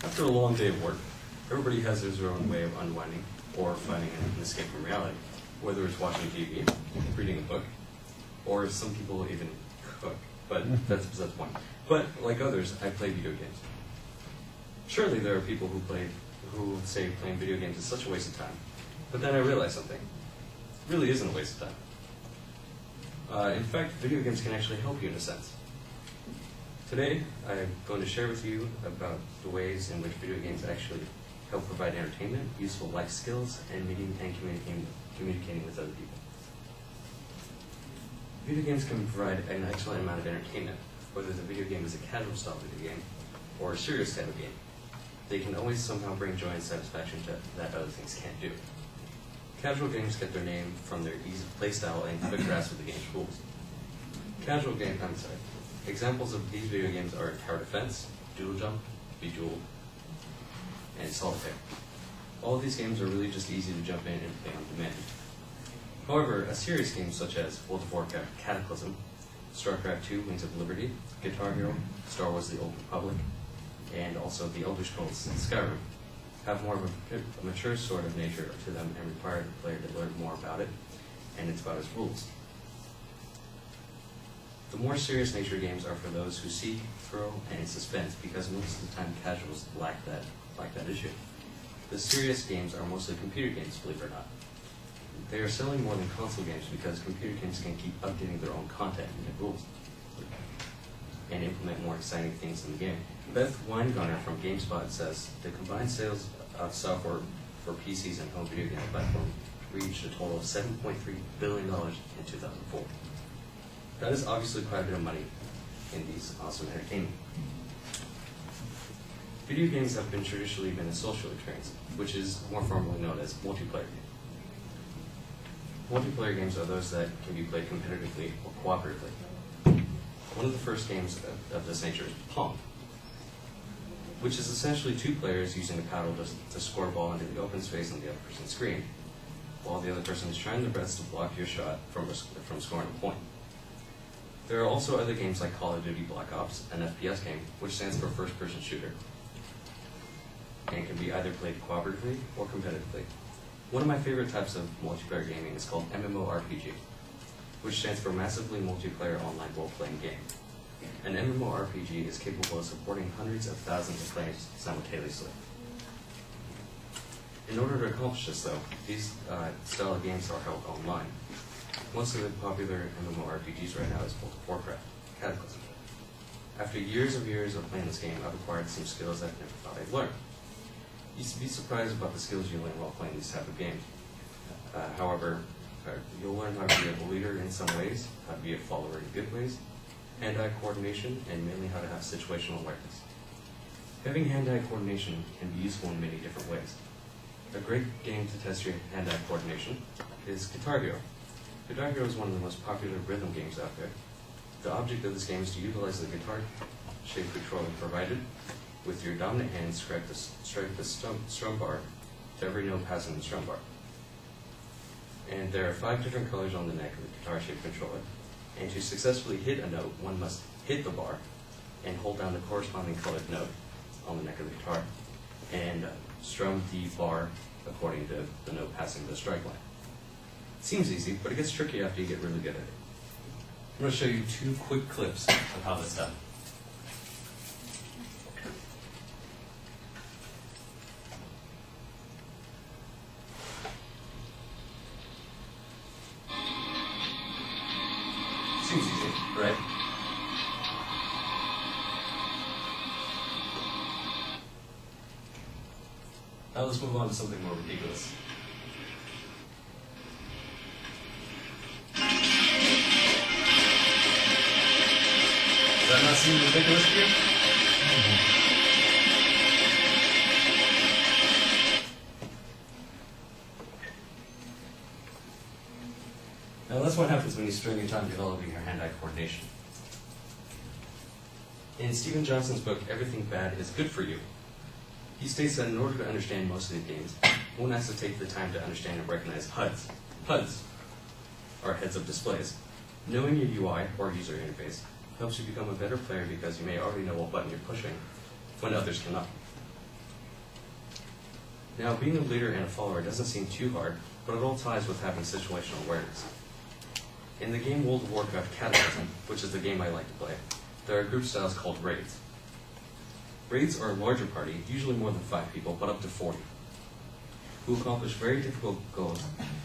After a long day of work, everybody has their own way of unwinding or finding an escape from reality, whether it's watching TV, reading a book, or some people even cook, but that's the point. But like others, I play video games. Surely there are people who say playing video games is such a waste of time, but then I realize something. It really isn't a waste of time. In fact, video games can actually help you in a sense. Today, I'm going to share with you about the ways in which video games actually help provide entertainment, useful life skills, and meeting and communicating with other people. Video games can provide an excellent amount of entertainment, whether the video game is a casual style video game or a serious type of game. They can always somehow bring joy and satisfaction that other things can't do. Casual games get their name from their ease of playstyle and quick grasp of the game's rules. Examples of these video games are Tower Defense, Doodle Jump, Bejeweled, and Solitaire. All of these games are really just easy to jump in and play on demand. However, a serious game such as World of Warcraft Cataclysm, StarCraft II Wings of Liberty, Guitar Hero, Star Wars The Old Republic, and also The Elder Scrolls Skyrim have more of a mature sort of nature to them and require the player to learn more about it and about its rules. The more serious nature games are for those who seek thrill and suspense, because most of the time casuals lack that issue. The serious games are mostly computer games, believe it or not. They are selling more than console games because computer games can keep updating their own content and rules and implement more exciting things in the game. Beth Weingarner from GameSpot says the combined sales of software for PCs and home video game platforms reached a total of $7.3 billion in 2004. That is obviously quite a bit of money in these awesome entertainment. Video games have traditionally been a social experience, which is more formally known as multiplayer games. Multiplayer games are those that can be played competitively or cooperatively. One of the first games of this nature is Pong, which is essentially two players using a paddle to score a ball into the open space on the other person's screen, while the other person is trying their best to block your shot from scoring a point. There are also other games like Call of Duty Black Ops, an FPS game, which stands for first-person shooter, and can be either played cooperatively or competitively. One of my favorite types of multiplayer gaming is called MMORPG, which stands for Massively Multiplayer Online Role-Playing Game. An MMORPG is capable of supporting hundreds of thousands of players simultaneously. In order to accomplish this, though, these style of games are held online. Most of the popular MMORPGs right now is World of Warcraft Cataclysm. After years of playing this game, I've acquired some skills that I never thought I'd learn. You'd be surprised about the skills you learn while playing these type of games. However, you'll learn how to be a leader in some ways, how to be a follower in good ways, hand-eye coordination, and mainly how to have situational awareness. Having hand-eye coordination can be useful in many different ways. A great game to test your hand-eye coordination is Guitar Hero. Guitar Hero is one of the most popular rhythm games out there. The object of this game is to utilize the guitar-shaped controller provided with your dominant hand strike the strum bar to every note passing the strum bar. And there are 5 different colors on the neck of the guitar-shaped controller. And to successfully hit a note, one must hit the bar and hold down the corresponding colored note on the neck of the guitar and strum the bar according to the note passing the strike line. It seems easy, but it gets tricky after you get really good at it. I'm going to show you 2 quick clips of how that's done. Seems easy, right? Now let's move on to something more ridiculous. Does that not seem ridiculous to you? Now that's what happens when you spend your time developing your hand-eye coordination. In Stephen Johnson's book, Everything Bad is Good for You, he states that in order to understand most of the games, one has to take the time to understand and recognize HUDs. HUDs are heads of displays. Knowing your UI, or user interface, helps you become a better player because you may already know what button you're pushing when others cannot. Now, being a leader and a follower doesn't seem too hard, but it all ties with having situational awareness. In the game World of Warcraft Cataclysm, which is the game I like to play, there are group styles called raids. Raids are a larger party, usually more than 5 people, but up to 40, who accomplish very difficult goals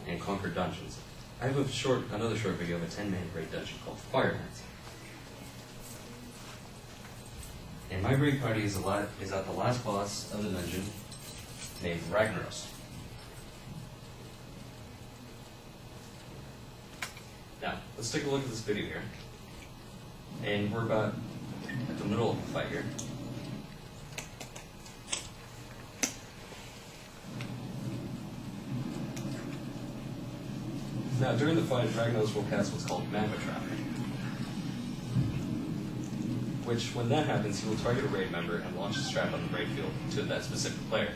and conquer dungeons. I have another short video of a 10-man raid dungeon called Fire Knights. And my raid party is at the last boss of the dungeon, named Ragnaros. Now, let's take a look at this video here. And we're about at the middle of the fight here. Now, during the fight, Ragnaros will cast what's called Magma Trap, which, when that happens, he will target a raid member and launch his trap on the raid field to that specific player.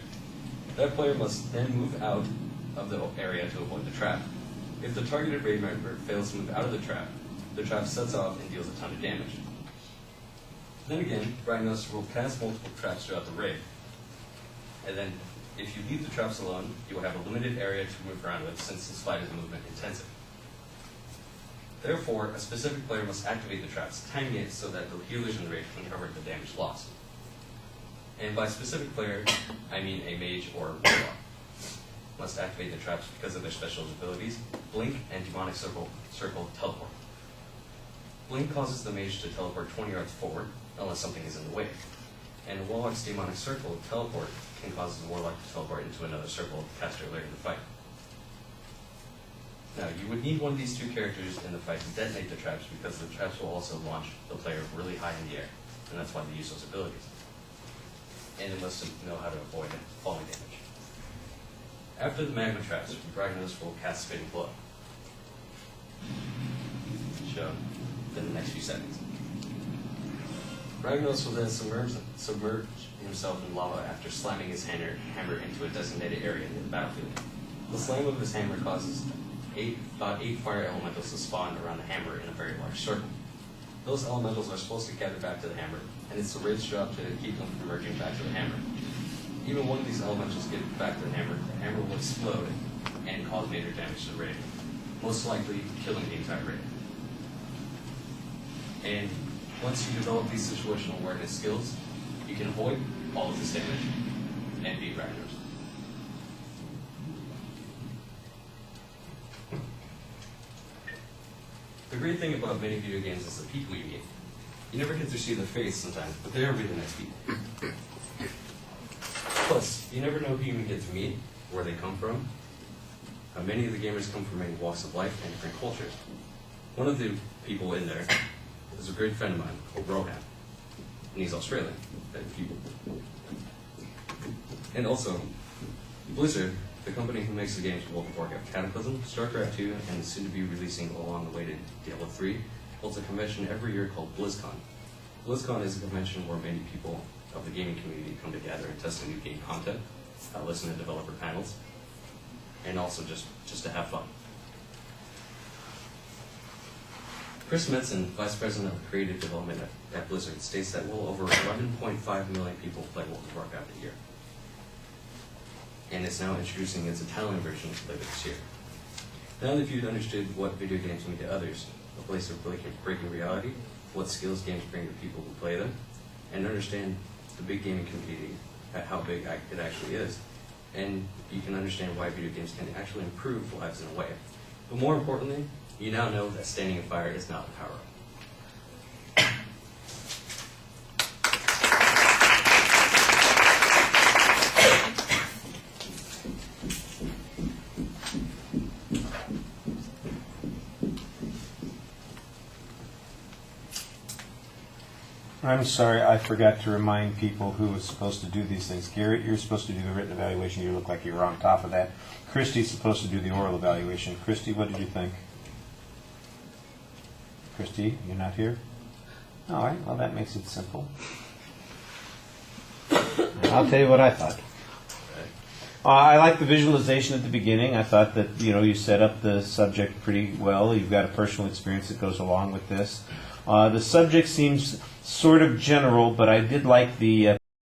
That player must then move out of the area to avoid the trap. If the targeted raid member fails to move out of the trap sets off and deals a ton of damage. Then again, Ragnaros will cast multiple traps throughout the raid. And then, if you leave the traps alone, you will have a limited area to move around with since this fight is movement intensive. Therefore, a specific player must activate the traps, timing it so that the healers in the raid can cover the damage lost. And by specific player, I mean a mage or a warlock must activate the traps because of their special abilities, Blink and Demonic Circle Teleport. Blink causes the mage to teleport 20 yards forward, unless something is in the way. And a warlock's Demonic Circle Teleport can cause the warlock to teleport into another circle cast earlier in the fight. Now, you would need one of these 2 characters in the fight to detonate the traps because the traps will also launch the player really high in the air, and that's why they use those abilities. And it must know how to avoid falling damage. After the magma traps, Ragnaros will cast Spitting Blow, shown in the next few seconds. Ragnaros will then submerge himself in lava after slamming his hammer into a designated area in the battlefield. The slam of his hammer causes about 8 fire elementals to spawn around the hammer in a very large circle. Those elementals are supposed to gather back to the hammer, and it's the raid's job to keep them from merging back to the hammer. Even one of these elementals get back to the hammer will explode and cause major damage to the raid, most likely killing the entire raid. And once you develop these situational awareness skills, you can avoid all of this damage and beat Ragnaros. The great thing about many video games is the people you meet. You never get to see their face sometimes, but they are really nice people. Plus, you never know who you get to meet, where they come from. Many of the gamers come from many walks of life and different cultures. One of the people in there is a great friend of mine called Rohan, and he's Australian. And also, Blizzard, the company who makes the games for World of Warcraft Cataclysm, StarCraft 2, and soon to be releasing along the way to Diablo 3, holds a convention every year called BlizzCon. BlizzCon is a convention where many people of the gaming community come together and test new game content, listen to developer panels, and also just to have fun. Chris Metzen, Vice President of Creative Development at Blizzard, states that well over 11.5 million people play World of Warcraft a year, and it's now introducing its Italian version later this year. Now that you've understood what video games mean to others, a place of breaking reality, what skills games bring to people who play them, and understand the big gaming community, how big it actually is, and you can understand why video games can actually improve lives in a way. But more importantly, you now know that standing in fire is not the power up. I'm sorry, I forgot to remind people who was supposed to do these things. Garrett, you're supposed to do the written evaluation. You look like you were on top of that. Christy's supposed to do the oral evaluation. Christy, what did you think? Christy, you're not here? All right, well, that makes it simple. I'll tell you what I thought. I like the visualization at the beginning. I thought that, you set up the subject pretty well. You've got a personal experience that goes along with this. The subject seems sort of general, but I did like the